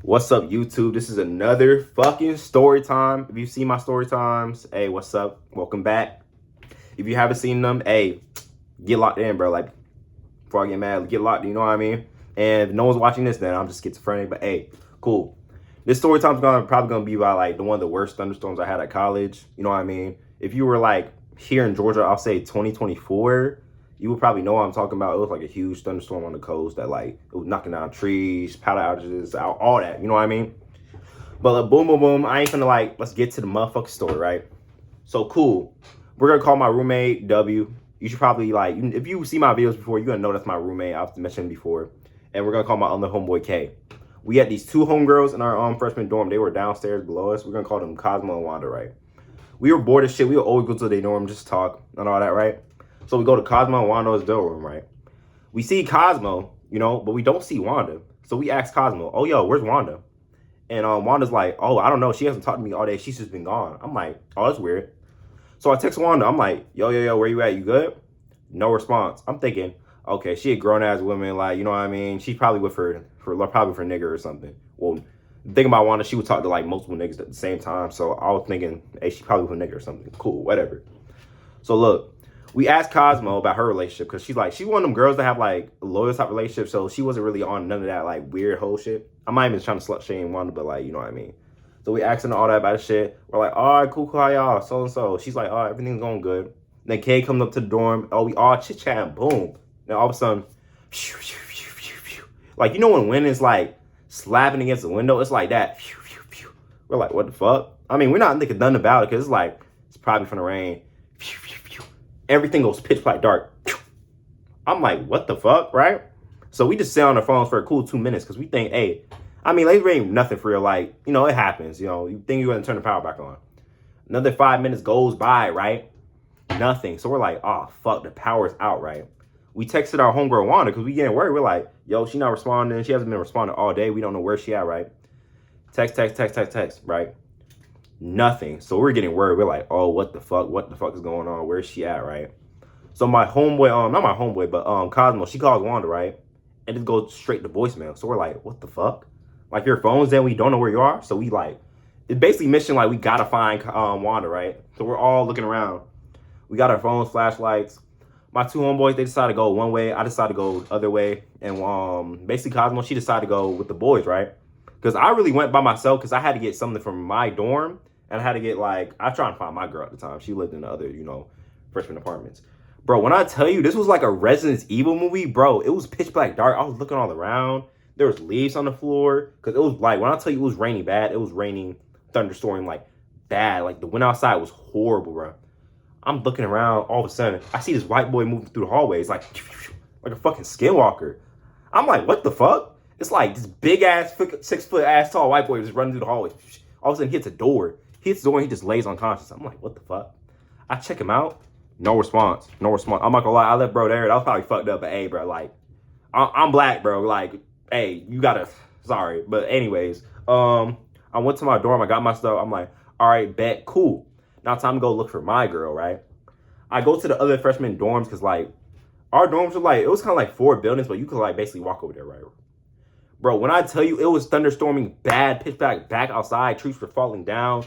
What's up, YouTube? This is another fucking story time. If you see my story times, hey, what's up? Welcome back. If you haven't seen them, hey, get locked in, bro. Like, before I get mad, get locked, you know what I mean? And if no one's watching this, then I'm just schizophrenic. But hey, cool. This story time's probably gonna be about like one of the worst thunderstorms I had at college. You know what I mean? If you were like here in Georgia, I'll say 2024. You would probably know what I'm talking about. It was like a huge thunderstorm on the coast that like it was knocking down trees, power outages, all that. You know what I mean? But like, boom, boom, boom. I ain't finna like, let's get to the motherfucking story, right? So cool. We're gonna call my roommate W. You should probably like, if you see my videos before, you're gonna know that's my roommate. I've mentioned before. And we're gonna call my other homeboy K. We had these two homegirls in our freshman dorm. They were downstairs below us. We're gonna call them Cosmo and Wanda, right? We were bored as shit. We would always go to their dorm, just talk and all that, right? So we go to Cosmo and Wanda's dorm, right? We see Cosmo, you know, but we don't see Wanda. So we ask Cosmo, oh, yo, where's Wanda? And Wanda's like, oh, I don't know. She hasn't talked to me all day. She's just been gone. I'm like, oh, that's weird. So I text Wanda. I'm like, yo, where you at? You good? No response. I'm thinking, okay, she a grown-ass woman. Like, you know what I mean? She's probably with probably for nigger or something. Well, thinking about Wanda, she would talk to like multiple niggas at the same time. So I was thinking, hey, she probably with a nigga or something. Cool, whatever. So look, we asked Cosmo about her relationship because she's like, she one of them girls that have like a loyal type relationship. So she wasn't really on none of that like weird whole shit. I'm not even trying to slut shame Wanda, but like, you know what I mean? So we asked her all that about shit. We're like, all right, cool, how y'all? So and so. She's like, all right, everything's going good. Then Kay comes up to the dorm. Oh, we all chit chatting. Boom. Then all of a sudden, like, you know when wind is like slapping against the window? It's like that. We're like, what the fuck? I mean, we're not thinking nothing about it because it's like, it's probably from the rain. Everything goes pitch black dark. I'm like, what the fuck, right? So we just sit on the phones for a cool 2 minutes because we think, hey, I mean, like, ain't nothing for real. Like, you know, it happens. You know, you think you're going to turn the power back on. Another 5 minutes goes by, right? Nothing. So we're like, oh, fuck, the power's out, right? We texted our homegirl Wanda because we getting worried. We're like, yo, she not responding. She hasn't been responding all day. We don't know where she at, right? Text, right? Nothing. So we're getting worried. We're like, oh, what the fuck? What the fuck is going on? Where's she at, right? So my homeboy, not my homeboy, but Cosmo, she calls Wanda, right? And it goes straight to voicemail. So we're like, what the fuck? Like, your phone's there, we don't know where you are. So we like, it's basically mission like we gotta find Wanda, right? So we're all looking around. We got our phones, flashlights. My two homeboys, they decided to go one way. I decided to go the other way. And basically Cosmo, she decided to go with the boys, right? Because I really went by myself because I had to get something from my dorm. And I had to get like, I tried to find my girl at the time. She lived in the other, you know, freshman apartments. Bro, when I tell you this was like a Resident Evil movie, bro, it was pitch black dark. I was looking all around. There was leaves on the floor. Because it was like, when I tell you it was raining bad, it was raining, thunderstorming like bad. Like the wind outside was horrible, bro. I'm looking around, all of a sudden, I see this white boy moving through the hallways like a fucking skinwalker. I'm like, what the fuck? It's like this big ass, 6 foot ass tall white boy just running through the hallways. All of a sudden, he hits a door. He hits the door and he just lays unconscious. I'm like, what the fuck? I check him out. No response. No response. I'm not gonna lie. I left bro there. That was probably fucked up. But hey, bro, like, I'm black, bro. Like, hey, you gotta, sorry. But anyways, I went to my dorm. I got my stuff. I'm like, all right, bet, cool. Now time to go look for my girl, right? I go to the other freshman dorms because, like, our dorms were like, it was kind of like 4 buildings, but you could, like, basically walk over there, right? Bro, when I tell you it was thunderstorming bad, pitch back outside, trees were falling down.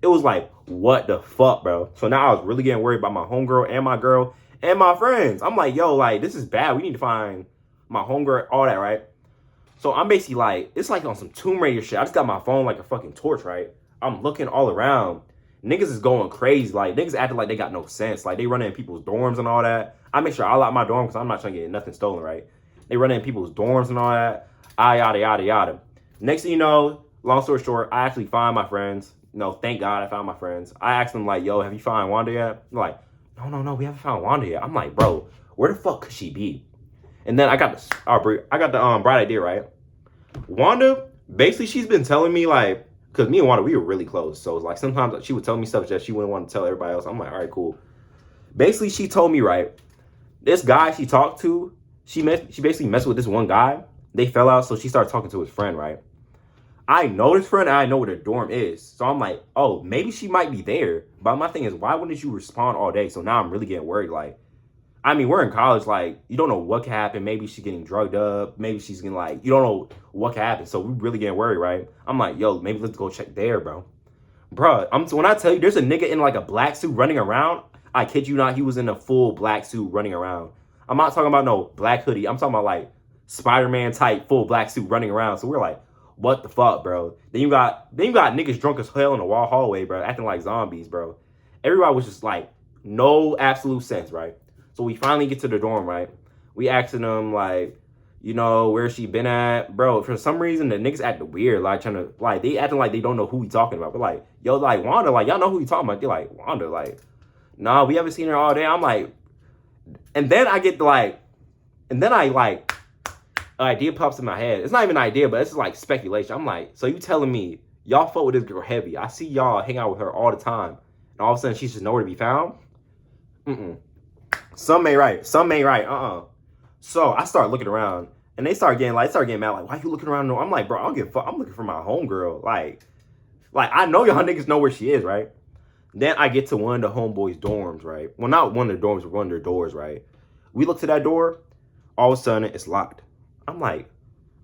It was like, what the fuck, bro? So now I was really getting worried about my homegirl and my girl and my friends. I'm like, yo, like, this is bad. We need to find my homegirl, all that, right? So I'm basically like, it's like on some Tomb Raider shit. I just got my phone like a fucking torch, right? I'm looking all around. Niggas is going crazy. Like, niggas acting like they got no sense. Like, they running in people's dorms and all that. I make sure I lock my dorm because I'm not trying to get nothing stolen, right? They run in people's dorms and all that. Yada, yada, yada. Next thing you know, long story short, I actually find my friends. You know, thank God I found my friends. I asked them, like, yo, have you found Wanda yet? They're like, no, we haven't found Wanda yet. I'm like, bro, where the fuck could she be? And then I got the bright idea, right? Wanda, basically, she's been telling me, like, because me and Wanda, we were really close. So it's like sometimes she would tell me stuff that she wouldn't want to tell everybody else. I'm like, all right, cool. Basically, she told me, right, this guy she talked to, she basically messed with this one guy. They fell out, so she started talking to his friend, right? I know this friend, and I know where the dorm is. So I'm like, oh, maybe she might be there. But my thing is, why wouldn't you respond all day? So now I'm really getting worried. Like, I mean, we're in college, like, you don't know what can happen. Maybe she's getting drugged up. Maybe she's getting, like, you don't know what can happen. So we really getting worried, right? I'm like, yo, maybe let's go check there, bro. Bro, when I tell you there's a nigga in, like, a black suit running around, I kid you not, he was in a full black suit running around. I'm not talking about no black hoodie. I'm talking about, like, Spider-Man type full black suit running around. So we're like, what the fuck, bro? Then you got niggas drunk as hell in the hallway, bro, acting like zombies, bro. Everybody was just like, no absolute sense, right? So we finally get to the dorm, right? We asking them, like, you know, where she been at, bro. For some reason, the niggas acting weird, like trying to, like, they acting like they don't know who we talking about. But like, yo, like Wanda, like y'all know who we talking about. They're like, Wanda, like, nah, we haven't seen her all day. I'm like, and then I get like, and then I like, an idea pops in my head. It's not even an idea, but it's just like speculation. I'm like, so you telling me y'all fuck with this girl heavy? I see y'all hang out with her all the time, and all of a sudden she's just nowhere to be found. Some may right, some may right. So I start looking around, and they start getting mad. Like, why you looking around? I'm like, bro, I don't give a fuck. I'm looking for my homegirl. Like I know y'all niggas know where she is, right? Then I get to one of the homeboys' dorms, right? Well, not one of the dorms, but one of their doors, right? We look to that door. All of a sudden, it's locked. I'm like,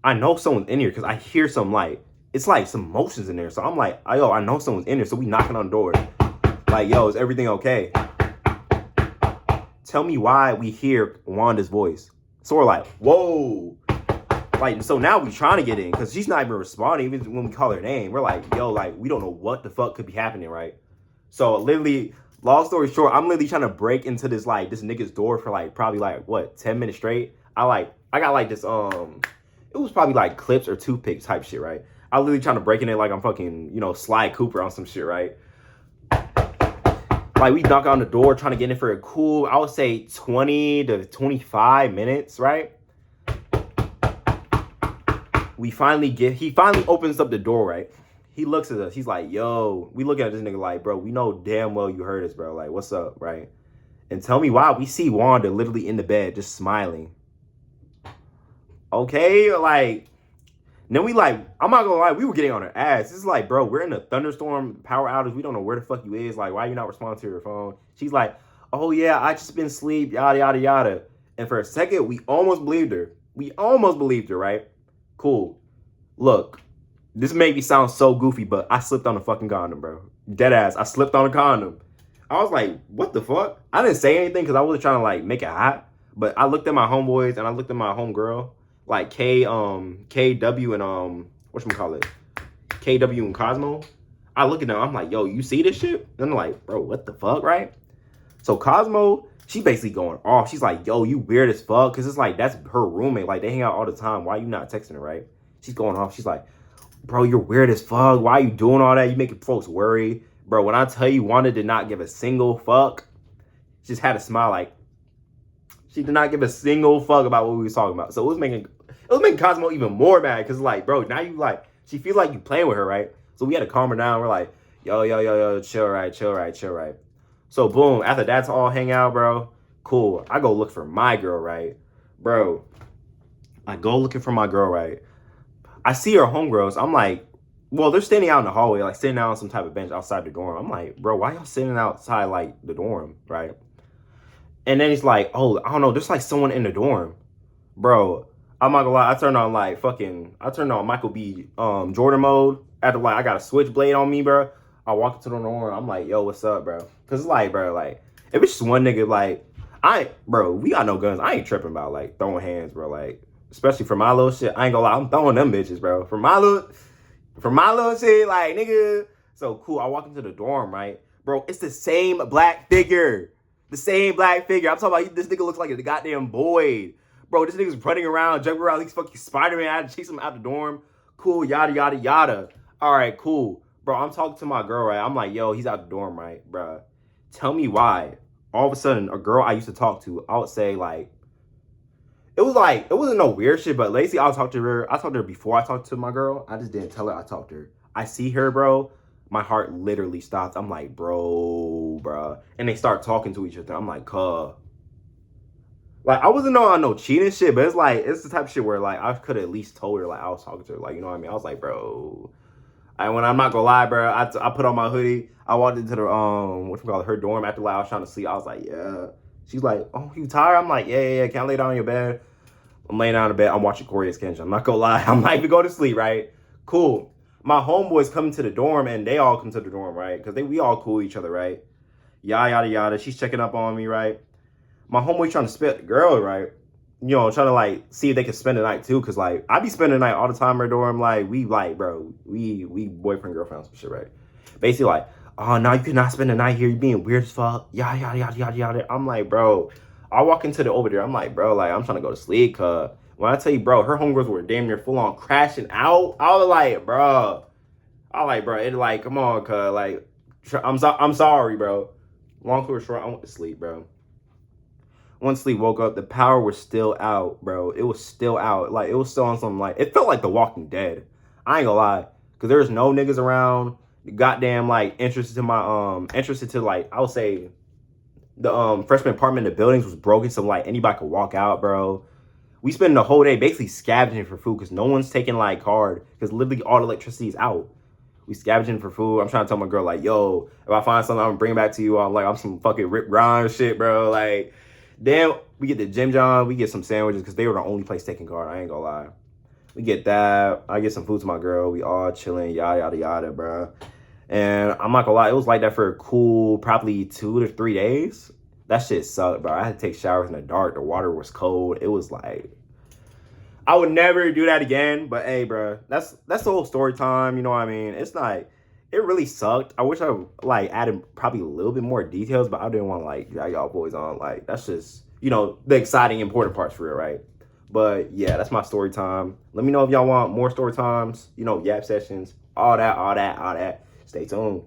I know someone's in here because I hear some like, it's like some motions in there. So I'm like, yo, I know someone's in here. So we knocking on the door. Like, yo, is everything okay? Tell me why we hear Wanda's voice. So we're like, whoa. Like, so now we trying to get in because she's not even responding even when we call her name. We're like, yo, like, we don't know what the fuck could be happening, right? So literally, long story short, I'm literally trying to break into this nigga's door for like probably like what 10 minutes straight. I got like this it was probably like clips or toothpick type shit, right? I was literally trying to break in it like I'm fucking, you know, Sly Cooper on some shit, right? Like we knock on the door trying to get in for a cool, I would say 20 to 25 minutes, right? He finally opens up the door, right? He looks at us. He's like, yo, we look at this nigga like, bro, we know damn well you heard us, bro. Like, what's up, right? And tell me why. We see Wanda literally in the bed just smiling. Okay, like, then we like, I'm not gonna lie, we were getting on her ass. This is like, bro, we're in a thunderstorm, power outage. We don't know where the fuck you is. Like, why you not responding to your phone? She's like, oh yeah, I just been asleep, yada, yada, yada. And for a second, we almost believed her. Right? Cool. Look, this maybe sounds so goofy, but I slipped on a fucking condom, bro. Dead ass. I slipped on a condom. I was like, what the fuck? I didn't say anything because I wasn't trying to like make it hot. But I looked at my homeboys and I looked at my homegirl, like KW and whatchamacallit? KW and Cosmo. I look at them, I'm like, yo, you see this shit? And I'm like, bro, what the fuck, right? So Cosmo, she basically going off. She's like, yo, you weird as fuck. Cause it's like, that's her roommate. Like they hang out all the time. Why you not texting her, right? She's going off. She's like, bro, you're weird as fuck. Why are you doing all that? You making folks worry. Bro, when I tell you Wanda did not give a single fuck, she just had a smile like, she did not give a single fuck about what we was talking about. So it was making Cosmo even more mad. Cause like, bro, now you like, she feels like you playing with her, right? So we had to calm her down. We're like, yo, chill, right? So boom, after that's all hang out, bro, cool. I go look for my girl, right? Bro, I go looking for my girl, right? I see her homegirls. I'm like, well, they're standing out in the hallway, like sitting out on some type of bench outside the dorm. I'm like, bro, why y'all sitting outside like the dorm, right? And then he's like, oh, I don't know, there's like someone in the dorm. Bro, I'm not gonna lie, I turned on Michael B. Jordan mode. After like I got a switchblade on me, bro. I walk into the dorm, I'm like, yo, what's up, bro? Cause it's like, bro, like, if it's just one nigga, like, we got no guns. I ain't tripping about like throwing hands, bro. Like, especially for my little shit, I ain't gonna lie, I'm throwing them bitches, bro. For my little shit, like, nigga. So cool, I walk into the dorm, right? Bro, it's the same black figure. I'm talking about this nigga looks like a goddamn Boyd. Bro, this nigga's running around, jumping around, he's fucking Spider-Man. I had to chase him out the dorm. Cool, yada, yada, yada. All right, cool. Bro, I'm talking to my girl, right? I'm like, yo, he's out the dorm, right? Bro, tell me why. All of a sudden, a girl I used to talk to, I would say, like, it wasn't no weird shit, but lately I talked to her before I talked to my girl. I just didn't tell her I talked to her. I see her, bro. My heart literally stops. I'm like, bro. And they start talking to each other. I'm like, like, I wasn't on no cheating shit, but it's the type of shit where, like, I could have at least told her, like, I was talking to her. Like, you know what I mean? I was like, bro. When I'm not gonna lie, bro, I put on my hoodie. I walked into the, her dorm after, like, I was trying to sleep. I was like, yeah. She's like, oh, you tired? I'm like, yeah. Can I lay down on your bed? I'm laying down in bed. I'm watching Korea's Kenshin. I'm not gonna lie. I'm not even going to sleep, right? Cool. My homeboys come to the dorm, and they all come to the dorm, right? Because we all cool each other, right? Yada, yada. She's checking up on me, right? My homeboy trying to spit the girl, right? You know, trying to like see if they can spend the night too, cause like I be spending the night all the time in her dorm. Like we like, bro, we boyfriend girlfriend some shit, right? Basically like, oh no, you cannot spend the night here. You being weird as fuck. Yada. I'm like, bro. I walk into the over there. I'm like, bro, like I'm trying to go to sleep, cause when I tell you, bro, her homegirls were damn near full on crashing out. I was like, bro, it like, come on, cuz like, I'm sorry, bro. Long story short, I went to sleep, bro. Went to sleep, woke up, the power was still out, bro. It was still out. Like, it was still on something like, it felt like The Walking Dead. I ain't gonna lie. Cause there was no niggas around. Goddamn, like, interested to like, I would say the freshman apartment in the buildings was broken, so like anybody could walk out, bro. We spend the whole day basically scavenging for food because no one's taking like card because literally all the electricity is out. We scavenging for food. I'm trying to tell my girl like, yo, if I find something, I'm gonna bring it back to you. I'm some fucking Rip Grind shit, bro. Like, then we get the Jim John, we get some sandwiches because they were the only place taking card. I ain't gonna lie. We get that. I get some food to my girl. We all chilling, yada, bro. And I'm not gonna lie, it was like that for a cool probably 2 to 3 days. That shit sucked, bro. I had to take showers in the dark. The water was cold. It was like, I would never do that again. But hey, bro, that's the whole story time. You know what I mean? It's not. It really sucked. I wish I like added probably a little bit more details, but I didn't want to like drag y'all boys on. Like that's just the exciting, important parts for real, right? But yeah, that's my story time. Let me know if y'all want more story times. Yap sessions, all that. Stay tuned.